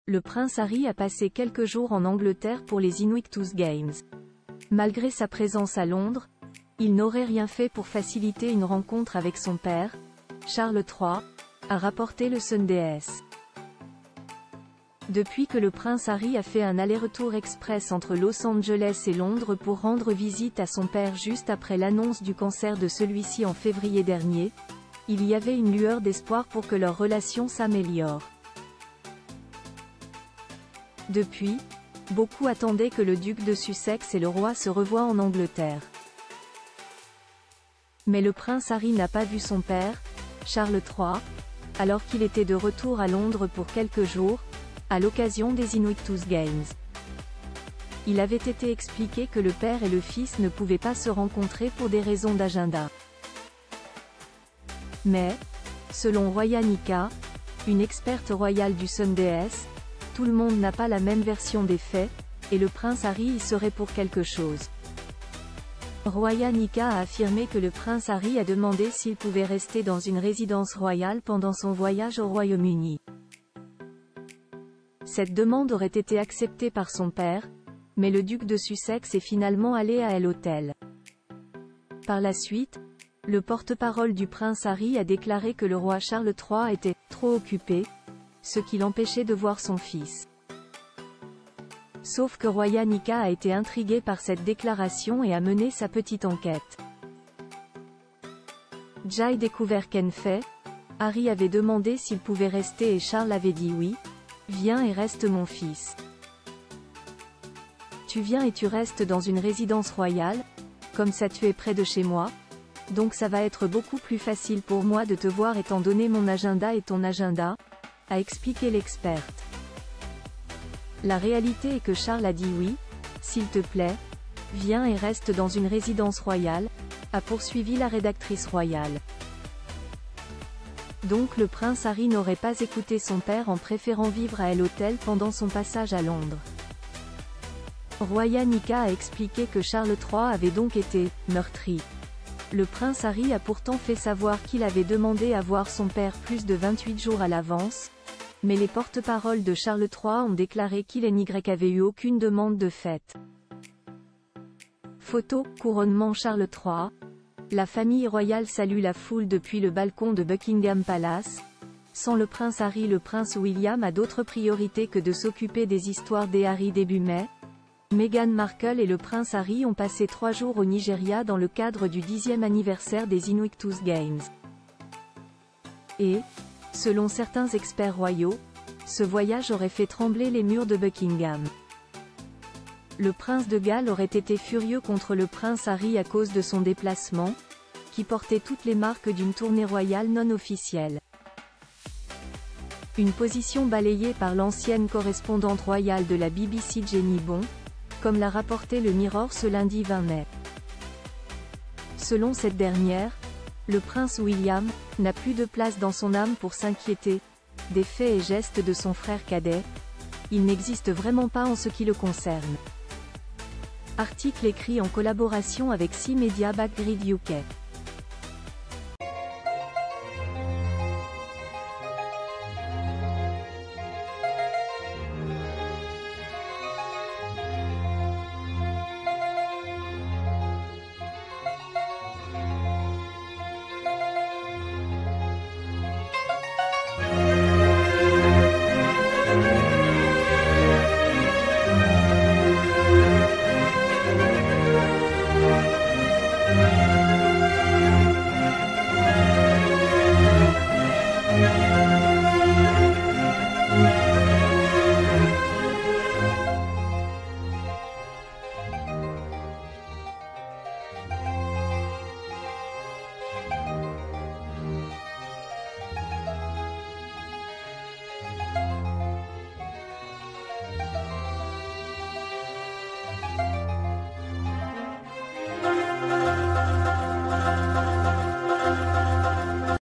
le prince Harry a passé quelques jours en Angleterre pour les Invictus Games. Malgré sa présence à Londres, il n'aurait rien fait pour faciliter une rencontre avec son père, Charles III, a rapporté le Sunday. Depuis que le prince Harry a fait un aller-retour express entre Los Angeles et Londres pour rendre visite à son père juste après l'annonce du cancer de celui-ci en février dernier, il y avait une lueur d'espoir pour que leur relation s'améliore. Depuis, beaucoup attendaient que le duc de Sussex et le roi se revoient en Angleterre. Mais le prince Harry n'a pas vu son père, Charles III, alors qu'il était de retour à Londres pour quelques jours, à l'occasion des Invictus Games. Il avait été expliqué que le père et le fils ne pouvaient pas se rencontrer pour des raisons d'agenda. Mais, selon Roya Nika, une experte royale du Sunday, tout le monde n'a pas la même version des faits, et le prince Harry y serait pour quelque chose. Roya Nika a affirmé que le prince Harry a demandé s'il pouvait rester dans une résidence royale pendant son voyage au Royaume-Uni. Cette demande aurait été acceptée par son père, mais le duc de Sussex est finalement allé à l'hôtel. Par la suite, le porte-parole du prince Harry a déclaré que le roi Charles III était « trop occupé », ce qui l'empêchait de voir son fils. Sauf que Roya Nika a été intrigué par cette déclaration et a mené sa petite enquête. J'ai découvert qu'en fait, Harry avait demandé s'il pouvait rester et Charles avait dit oui. Viens et reste mon fils. Tu viens et tu restes dans une résidence royale, comme ça tu es près de chez moi, donc ça va être beaucoup plus facile pour moi de te voir étant donné mon agenda et ton agenda, a expliqué l'experte. La réalité est que Charles a dit oui, s'il te plaît, viens et reste dans une résidence royale, a poursuivi la rédactrice royale. Donc le prince Harry n'aurait pas écouté son père en préférant vivre à l'hôtel pendant son passage à Londres. Roya Nika a expliqué que Charles III avait donc été « meurtri ». Le prince Harry a pourtant fait savoir qu'il avait demandé à voir son père plus de 28 jours à l'avance, mais les porte-paroles de Charles III ont déclaré qu'il n'y avait eu aucune demande de fait. Photo, couronnement Charles III. La famille royale salue la foule depuis le balcon de Buckingham Palace. Sans le prince Harry, le prince William a d'autres priorités que de s'occuper des histoires des Harry début mai. Meghan Markle et le prince Harry ont passé 3 jours au Nigeria dans le cadre du 10e anniversaire des Invictus Games. Et, selon certains experts royaux, ce voyage aurait fait trembler les murs de Buckingham. Le prince de Galles aurait été furieux contre le prince Harry à cause de son déplacement, qui portait toutes les marques d'une tournée royale non officielle. Une position balayée par l'ancienne correspondante royale de la BBC Jenny Bon, comme l'a rapporté le Mirror ce lundi 20 mai. Selon cette dernière, le prince William n'a plus de place dans son âme pour s'inquiéter des faits et gestes de son frère cadet. Il n'existe vraiment pas en ce qui le concerne. Article écrit en collaboration avec 6 Media Backgrid UK.